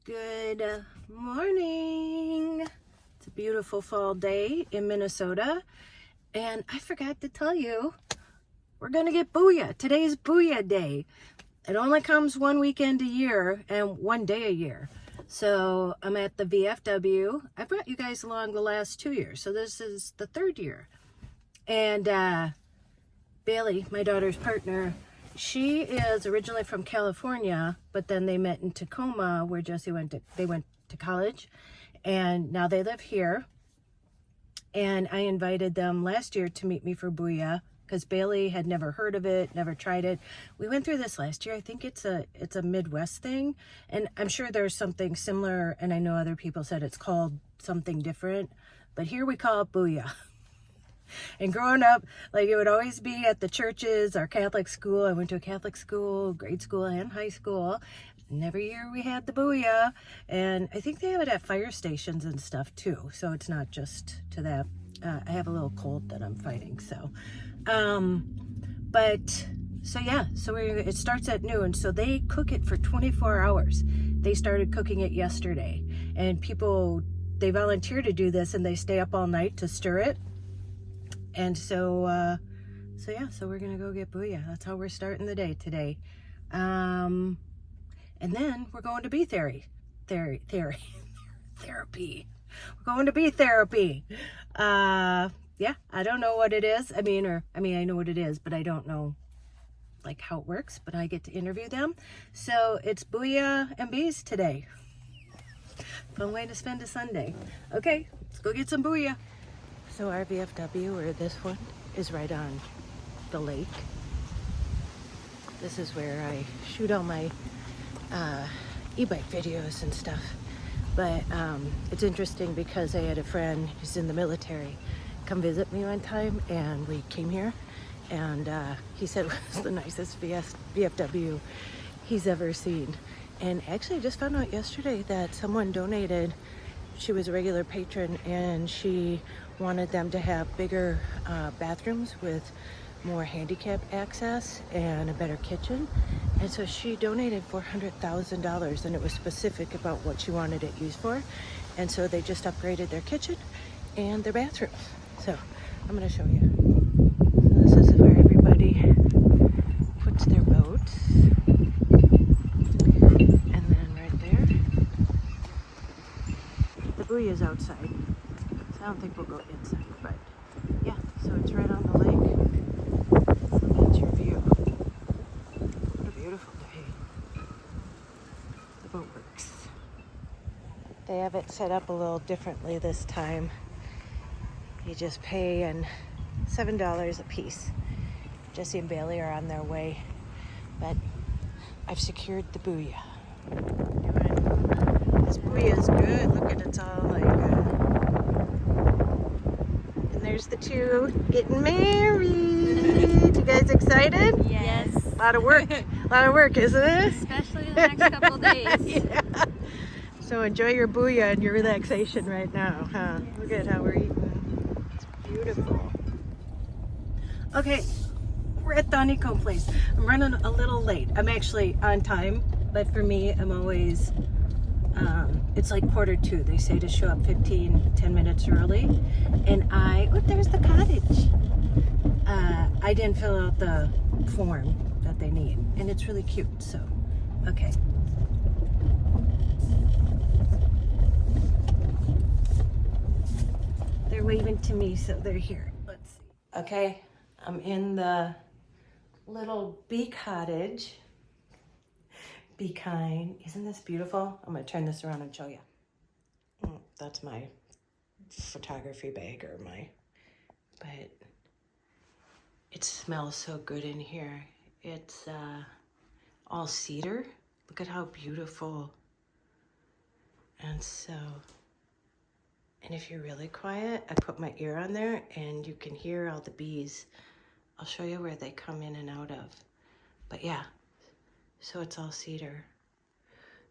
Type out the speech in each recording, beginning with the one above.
Good morning. It's a beautiful fall day in Minnesota. And I forgot to tell you, we're going to get Booya. Today's Booya Day. It only comes one weekend a year and one day a year. So I'm at the VFW. I brought you guys along the last 2 years. So this is the third year. And Bailey, my daughter's partner, she is originally from California, but then they met in Tacoma where Jesse went to college, and now they live here. And I invited them last year to meet me for Booya because Bailey had never heard of it, never tried it. We went through this last year. I think it's a Midwest thing, and I'm sure there's something similar, and I know other people said it's called something different, but here we call it Booya. And growing up, like, it would always be at the churches, our Catholic school. I went to a Catholic school, grade school and high school. And every year we had the Booya. And I think they have it at fire stations and stuff too. So it's not just to that. I have a little cold that I'm fighting. So, it starts at noon. So they cook it for 24 hours. They started cooking it yesterday. And people, they volunteer to do this and they stay up all night to stir it. And so we're gonna go get Booya. That's how we're starting the day today. And then we're going to bee therapy. Therapy. We're going to bee therapy. I don't know what it is. I know what it is, but I don't know like how it works. But I get to interview them. So it's Booya and bees today. Fun way to spend a Sunday. Okay, let's go get some Booya. So our VFW, or this one, is right on the lake. This is where I shoot all my e-bike videos and stuff. But it's interesting because I had a friend who's in the military come visit me one time, and we came here, and he said it was the nicest VFW he's ever seen. And actually I just found out yesterday that someone donated. She was a regular patron, and she wanted them to have bigger bathrooms with more handicap access and a better kitchen. And so she donated $400,000, and it was specific about what she wanted it used for. And so they just upgraded their kitchen and their bathrooms. So I'm going to show you. So this is where everybody puts their boats. And then right there, the Booya is outside. I don't think we'll go inside, but yeah, so it's right on the lake. So that's your view. What a beautiful day. The boat works. They have it set up a little differently this time. You just pay and $7 a piece. Jesse and Bailey are on their way, but I've secured the Booya. This Booya is good. Look at it, it's all like there's the two getting married. You guys excited? Yes. A lot of work, isn't it? Especially the next couple of days. Yeah. So enjoy your Booya and your relaxation right now, huh? Look at how we're eating. It's beautiful. Okay, we're at the Honeycomb place. I'm running a little late. I'm actually on time, but for me, I'm always it's like 1:45. They say to show up 10 minutes early. And there's the cottage. I didn't fill out the form that they need. And it's really cute, so, okay. They're waving to me, so they're here. Let's see. Okay, I'm in the little bee cottage. Be kind. Isn't this beautiful? I'm gonna turn this around and show you. That's my photography bag but it smells so good in here. It's all cedar. Look at how beautiful. And if you're really quiet, I put my ear on there and you can hear all the bees. I'll show you where they come in and out of. But yeah. So it's all cedar.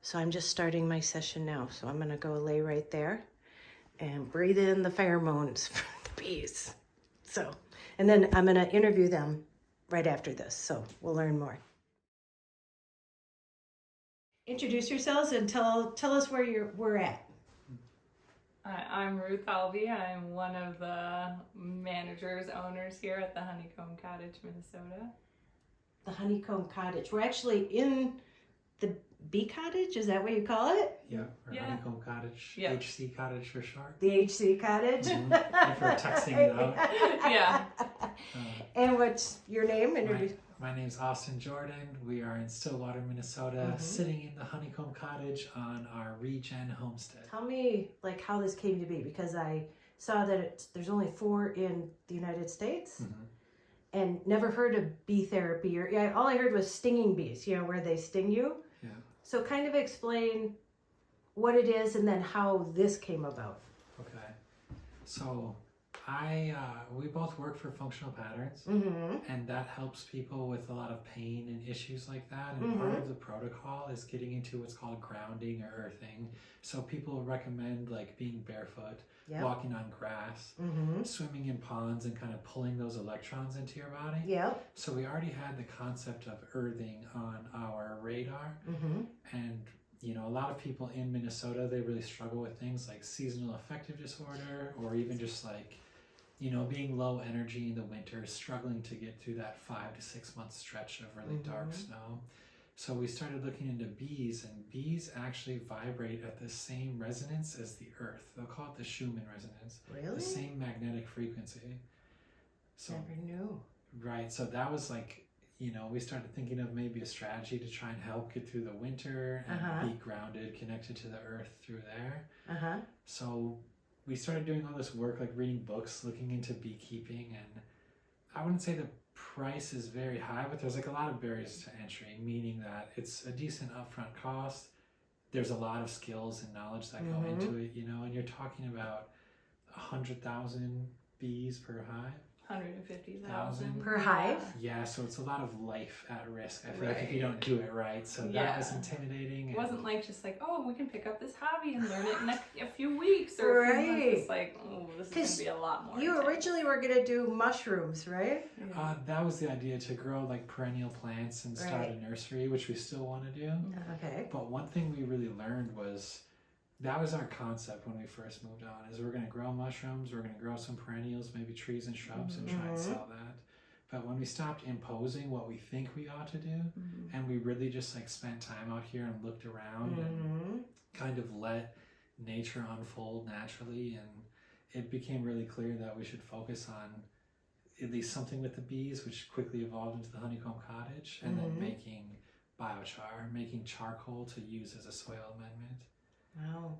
So I'm just starting my session now. So I'm gonna go lay right there and breathe in the pheromones for the bees. So, and then I'm gonna interview them right after this. So we'll learn more. introduce yourselves and tell us where we're at. I'm Ruth Albee. I'm one of the managers, owners here at the Honeycomb Cottage, Minnesota. The Honeycomb Cottage. We're actually in the Bee Cottage. Is that what you call it? Yeah, or Yeah. Honeycomb Cottage, Yeah. HC Cottage for short. The HC Cottage. Mhm. If we're texting it out. Yeah. And what's your name? My name's Austin Jordan. We are in Stillwater, Minnesota, sitting in the Honeycomb Cottage on our regen homestead. Tell me like how this came to be, because I saw that there's only 4 in the United States. Mm-hmm. And never heard of bee therapy, or all I heard was stinging bees, where they sting you. Yeah. So kind of explain what it is and then how this came about. Okay. So we both work for Functional Patterns, and that helps people with a lot of pain and issues like that. And part of the protocol is getting into what's called grounding or earthing. So people recommend like being barefoot, walking on grass, swimming in ponds, and kind of pulling those electrons into your body. Yep. So we already had the concept of earthing on our radar. And a lot of people in Minnesota, they really struggle with things like seasonal affective disorder, or even just like, being low energy in the winter, struggling to get through that 5 to 6 month stretch of really dark snow. So we started looking into bees, and bees actually vibrate at the same resonance as the earth. They'll call it the Schumann resonance. Really? The same magnetic frequency. So, Never knew. right. So that was like, we started thinking of maybe a strategy to try and help get through the winter and be grounded, connected to the earth through there. So we started doing all this work, like reading books, looking into beekeeping, and I wouldn't say the price is very high, but there's like a lot of barriers to entry, meaning that it's a decent upfront cost. There's a lot of skills and knowledge that go into it, and you're talking about 100,000 bees per hive. 150,000 per hive. Yeah, so it's a lot of life at risk. I feel like if you don't do it right, so that was intimidating. It wasn't like just like, oh, we can pick up this hobby and learn it in a few weeks or a few months. It's like, oh, this is going to be a lot more. You originally were going to do mushrooms, right? That was the idea, to grow like perennial plants and start a nursery, which we still want to do. Okay. But one thing we really learned was, that was our concept when we first moved on, is we're going to grow mushrooms, we're going to grow some perennials, maybe trees and shrubs, and try and sell that. But when we stopped imposing what we think we ought to do, and we really just like spent time out here and looked around and kind of let nature unfold naturally, and it became really clear that we should focus on at least something with the bees, which quickly evolved into the Honeycomb Cottage, and then making biochar, making charcoal to use as a soil amendment. Wow.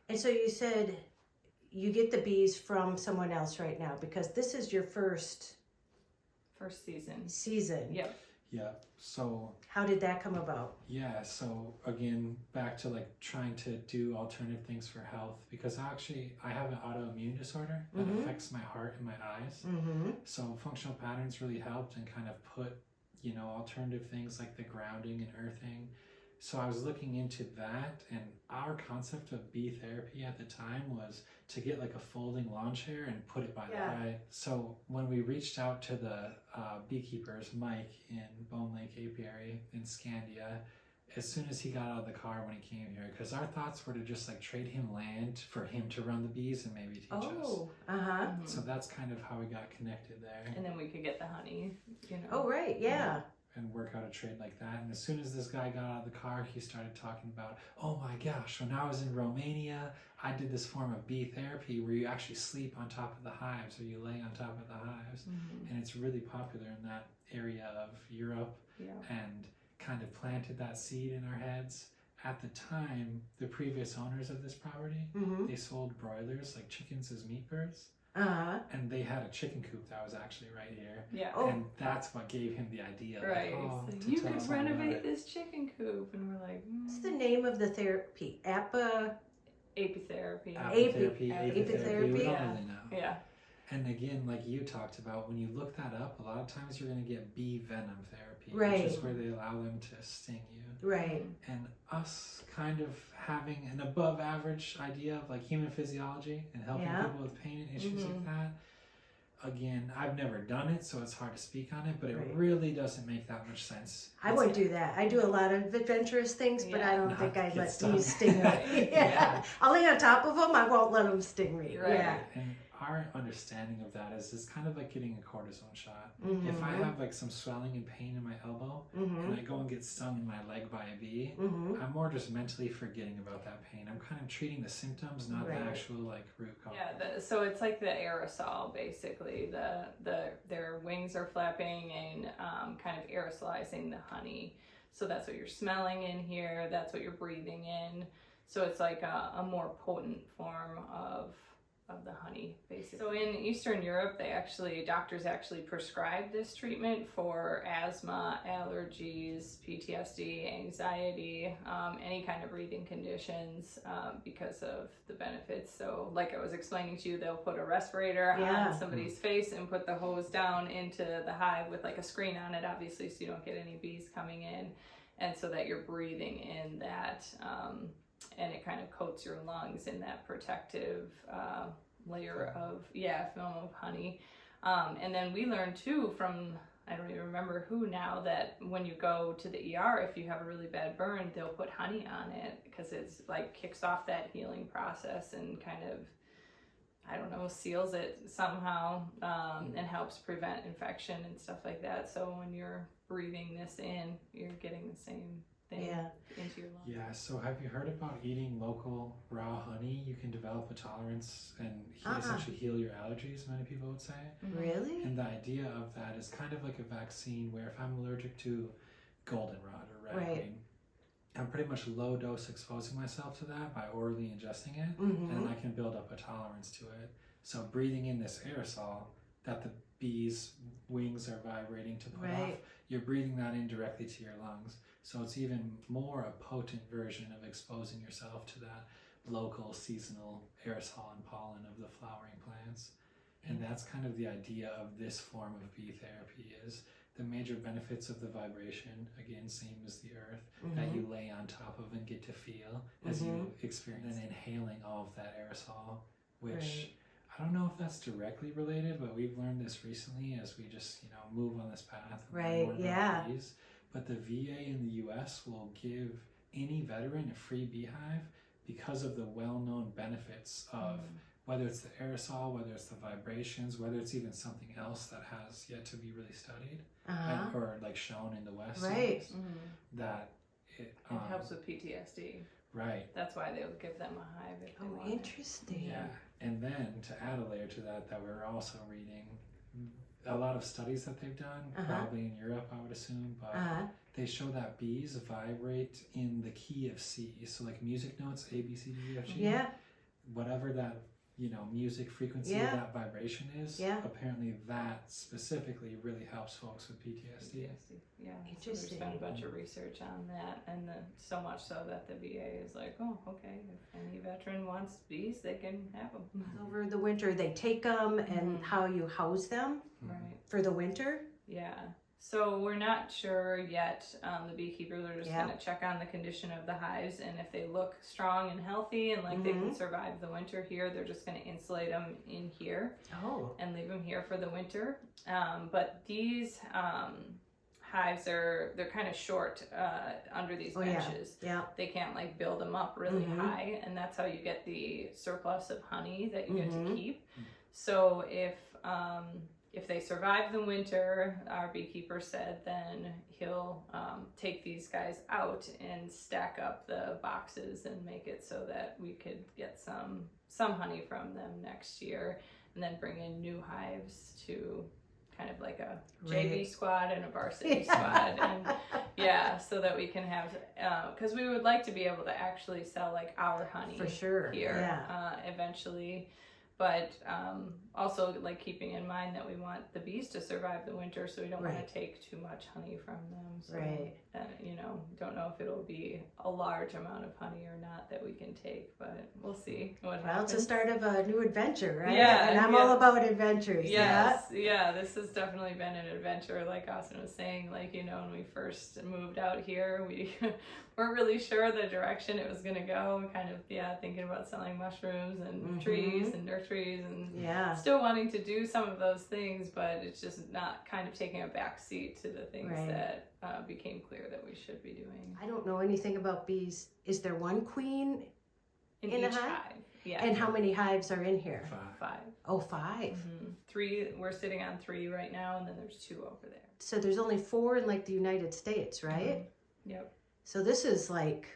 And so you said you get the bees from someone else right now, because this is your first season. Yep. Yeah. So how did that come about? Yeah. So again, back to like trying to do alternative things for health, because I have an autoimmune disorder that affects my heart and my eyes. So Functional Patterns really helped and kind of put, alternative things like the grounding and earthing. So I was looking into that, and our concept of bee therapy at the time was to get like a folding lawn chair and put it by the hive. So when we reached out to the beekeepers, Mike in Bone Lake Apiary in Scandia, as soon as he got out of the car when he came here, because our thoughts were to just like trade him land for him to run the bees and maybe teach us. So that's kind of how we got connected there. And then we could get the honey, Oh, right, yeah. And work out a trade like that. And as soon as this guy got out of the car, he started talking about, oh my gosh, when I was in Romania, I did this form of bee therapy where you actually sleep on top of the hives, or you lay on top of the hives. And it's really popular in that area of Europe, and kind of planted that seed in our heads. At the time, the previous owners of this property, they sold broilers, like chickens as meat birds. And they had a chicken coop that was actually right here. Yeah. And that's what gave him the idea. Right. Like, so you could renovate this chicken coop. And we're like, what's the name of the therapy? Apitherapy. Apitherapy. We don't really know. Yeah. And again, like you talked about, when you look that up, a lot of times you're going to get bee venom therapy, which is where they allow them to sting you. Right. And us kind of having an above average idea of like human physiology and helping people with pain and issues like that, again, I've never done it, so it's hard to speak on it, but it Right. really doesn't make that much sense. I wouldn't do that. I do a lot of adventurous things, but I don't Not think I'd get let stung. bees sting me. Right. Yeah. I'll lay on top of them. I won't let them sting me. Right. Yeah. And our understanding of that is it's kind of like getting a cortisone shot. Mhm. If I have like some swelling and pain in my elbow, and I go and get stung in my leg by a bee, I'm more just mentally forgetting about that pain. I'm kind of treating the symptoms, not Right. the actual like root cause. Yeah, so it's like the aerosol, basically. Their wings are flapping and kind of aerosolizing the honey. So that's what you're smelling in here. That's what you're breathing in. So it's like a more potent form of the honey, basically. So in Eastern Europe, doctors actually prescribe this treatment for asthma, allergies, PTSD, anxiety, any kind of breathing conditions, because of the benefits. So like I was explaining to you, they'll put a respirator on somebody's face and put the hose down into the hive with like a screen on it, obviously, so you don't get any bees coming in, and so that you're breathing in that, and it kind of coats your lungs in that protective layer of film of honey. And then we learned too from, I don't even remember who now, that when you go to the ER, if you have a really bad burn, they'll put honey on it because it's like kicks off that healing process and kind of, I don't know, seals it somehow, and helps prevent infection and stuff like that. So when you're breathing this in, you're getting the same thing into your lungs. Yeah, so have you heard about eating local raw honey? You can develop a tolerance and essentially heal your allergies, many people would say. Really? And the idea of that is kind of like a vaccine where if I'm allergic to goldenrod or ragweed, I'm pretty much low dose exposing myself to that by orally ingesting it, and I can build up a tolerance to it. So breathing in this aerosol that the bees' wings are vibrating to put off, you're breathing that in directly to your lungs. So it's even more a potent version of exposing yourself to that local seasonal aerosol and pollen of the flowering plants. And that's kind of the idea of this form of bee therapy, is the major benefits of the vibration, again, same as the earth, that you lay on top of and get to feel as you experience, and inhaling all of that aerosol, which I don't know if that's directly related, but we've learned this recently as we just, move on this path. And learn more about bees. But the VA in the US will give any veteran a free beehive because of the well-known benefits of whether it's the aerosol, whether it's the vibrations, whether it's even something else that has yet to be really studied or like shown in the West. That it helps with PTSD. Right. That's why they would give them a hive if they wanted. Interesting. Yeah. And then to add a layer to that we're also reading, a lot of studies that they've done, probably in Europe, I would assume, but they show that bees vibrate in the key of C. So like music notes, A, B, C, D, E, F, G. Yeah. Whatever that, music frequency of that vibration is, apparently that specifically really helps folks with PTSD. Yeah. Interesting. So there's been a bunch of research on that, and so much so that the VA is like, oh, okay, if any veteran wants bees, they can have them. Over the winter, they take them, and how you house them for the winter? Yeah. So we're not sure yet. The beekeepers are just going to check on the condition of the hives, and if they look strong and healthy and like they can survive the winter here, they're just going to insulate them in here and leave them here for the winter. But these hives they're kind of short under these benches. They can't like build them up really high, and that's how you get the surplus of honey that you get to keep. So if they survive the winter, our beekeeper said, then he'll take these guys out and stack up the boxes and make it so that we could get some honey from them next year, and then bring in new hives to kind of like a JV squad and a varsity squad, and so that we can have, because we would like to be able to actually sell like our honey for sure here eventually. But also like keeping in mind that we want the bees to survive the winter, so we don't want to take too much honey from them. So, don't know if it'll be a large amount of honey or not that we can take, but we'll see what Well, happens. it's the start of a new adventure, right? Yeah, And I'm yeah. all about adventures. Yes, yeah, this has definitely been an adventure. Like Austin was saying, like, you know, when we first moved out here, we weren't really sure the direction it was going to go. Kind of, thinking about selling mushrooms and trees and nurseries and still wanting to do some of those things, but it's just not kind of taking a back seat to the things that became clear that we should be doing. I don't know anything about bees. Is there one queen In in a each hive? hive? Yeah. And how many hives are in here? 5. 5. Oh, 5. 3, we're sitting on 3 right now, and then there's 2 over there. So there's only 4 in like the United States, right? Yep. So this is like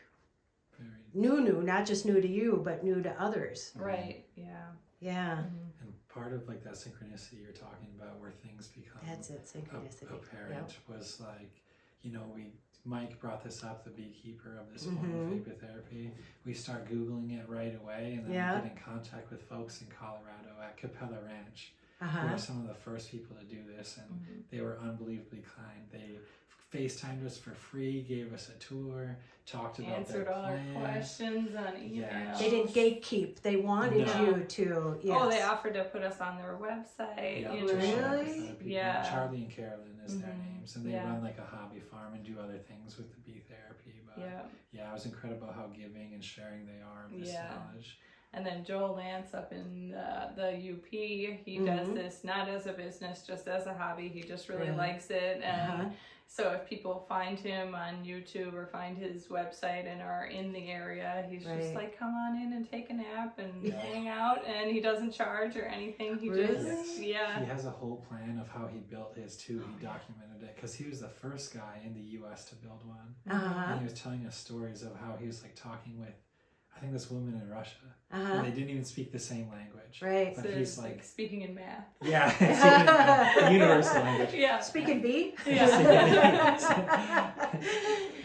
Very. new, not just new to you, but new to others. Right, yeah. Yeah. And part of like that synchronicity you're talking about, where things become That's it, synchronicity. apparent, was like, you know, Mike brought this up, the beekeeper of this form of vapor therapy. We start Googling it right away, and then we get in contact with folks in Colorado at Capella Ranch, who were some of the first people to do this, and they were unbelievably kind. They FaceTimed us for free, gave us a tour, talked about Answered their all plans. our questions on email. Yeah. They didn't gatekeep. They wanted you to. Yes. Oh, they offered to put us on their website. Yeah, you to know. share with Really? other people. Yeah. Charlie and Carolyn is their names, and they Yeah. run like a hobby farm and do other things with the bee therapy. But yeah, it was incredible how giving and sharing they are of this knowledge. And then Joel Lance up in the UP, he does this not as a business, just as a hobby. He just really likes it. And so if people find him on YouTube or find his website and are in the area, he's just like, come on in and take a nap and hang out. And he doesn't charge or anything. He just, He has a whole plan of how he built his too. He documented it because he was the first guy in the U.S. to build one. And he was telling us stories of how he was like talking with, I think, this woman in Russia. And they didn't even speak the same language. Right. So But he's like speaking in math. Yeah, the universal language. Yeah. Speaking bee?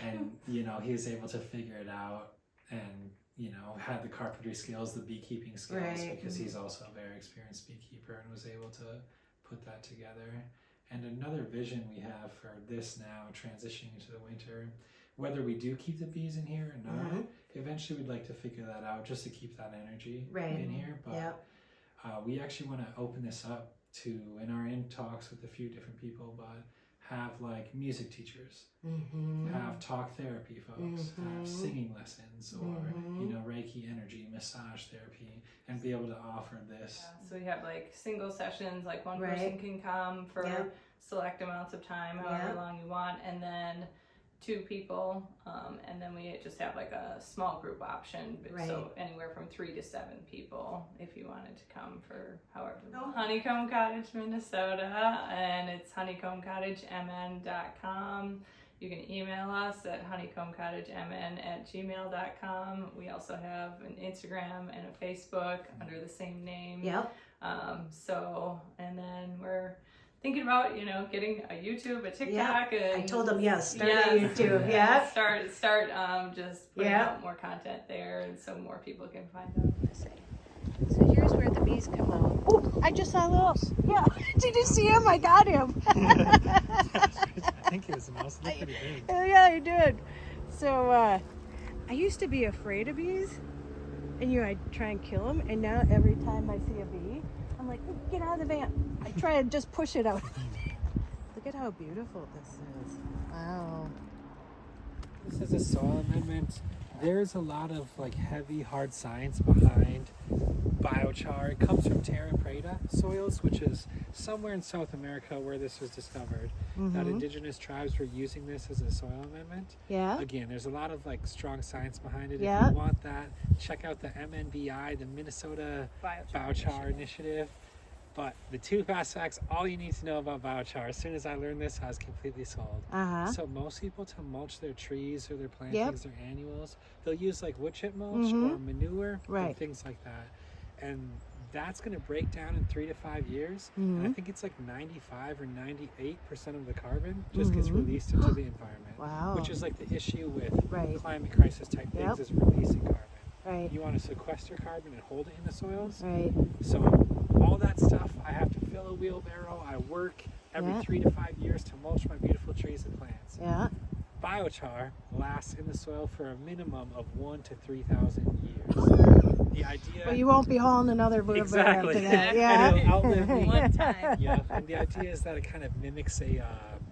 And, you know, he was able to figure it out and, you know, had the carpentry skills, the beekeeping skills, because he's also a very experienced beekeeper and was able to put that together. And another vision we have for this now, transitioning into the winter, whether we do keep the bees in here or not, eventually we'd like to figure that out just to keep that energy in here. But we actually want to open this up to, in our in talks with a few different people, but have like music teachers, have talk therapy folks, have singing lessons, or you know, Reiki energy, massage therapy, and be able to offer this. Yeah, so we have like single sessions, like one person can come for select amounts of time, however long you want, and then 2 people, and then we just have like a small group option, so anywhere from 3 to 7 people if you wanted to come for however long. Honeycomb Cottage, Minnesota, and it's honeycombcottagemn.com. You can email us at honeycombcottagemn@gmail.com. We also have an Instagram and a Facebook under the same name. So, and then we're thinking about, you know, getting a YouTube, a TikTok. And I told them, start a YouTube. Start just putting out more content there, and so more people can find them. So here's where the bees come out. Oh, I just saw a little. Yeah, did you see him? I got him. I think it was a mouse. It looked pretty big. Yeah, I did. So I used to be afraid of bees, and I'd try and kill them. And now every time I see a bee, I'm like, "Ooh, get out of the van." I try and just push it out. Look at how beautiful this is. Wow. This is a soil amendment. There's a lot of like heavy, hard science behind biochar. It comes from terra preta soils, which is somewhere in South America where this was discovered. That indigenous tribes were using this as a soil amendment. Yeah. Again, there's a lot of like strong science behind it. Yeah. If you want that, check out the MNBI, the Minnesota Biochar Initiative. But the 2 fast facts, all you need to know about biochar. As soon as I learned this, I was completely sold. So most people, to mulch their trees or their plantings, their annuals, they'll use like wood chip mulch or manure and things like that. And that's going to break down in 3 to 5 years. And I think it's like 95 or 98% of the carbon just gets released into the environment. Wow. Which is like the issue with Right. climate crisis type things, is releasing carbon. Right. You want to sequester carbon and hold it in the soils. Right. So all that stuff, I have to fill a wheelbarrow. I work every 3 to 5 years to mulch my beautiful trees and plants. Yeah. biochar lasts in the soil for a minimum of 1,000 to 3,000 years. The idea. Well, you won't be hauling another Booya Bee Exactly. after that. And Yeah. it'll outlive me. One time. Yeah, and the idea is that it kind of mimics a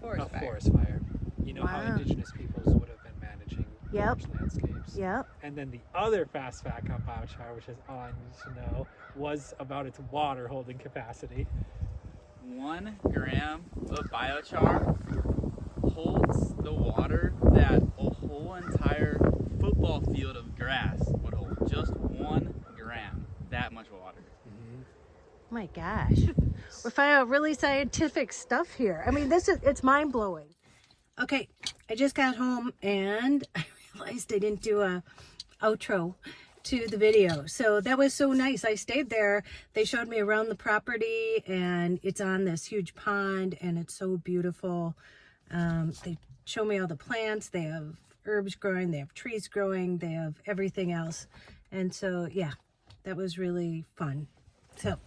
Forest fire. forest fire. You know how Wow. indigenous peoples would have been managing Yep. large landscapes. Yep. And then the other fast fact on biochar, which is all I need to know, was about its water holding capacity. 1 gram of biochar holds the water that a whole entire football field of grass would hold. Just 1 gram. That much water. My gosh. We're finding out really scientific stuff here. I mean, it's mind blowing. Okay, I just got home and I realized I didn't do a outro to the video. So that was so nice. I stayed there. They showed me around the property and it's on this huge pond and it's so beautiful. They show me all the plants. They have herbs growing. They have trees growing. They have everything else. And so, yeah, that was really fun. So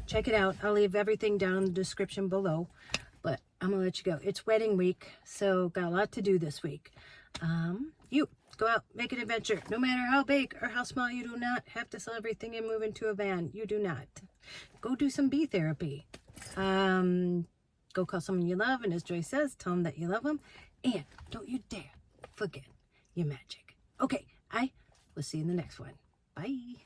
check it out. I'll leave everything down in the description below, but I'm gonna let you go. It's wedding week, so got a lot to do this week. You go out, make an adventure. No matter how big or how small, you do not have to sell everything and move into a van. You do not. Go do some bee therapy. Go call someone you love, and as Joy says, tell them that you love them. And don't you dare forget your magic. Okay, I will see you in the next one. Bye.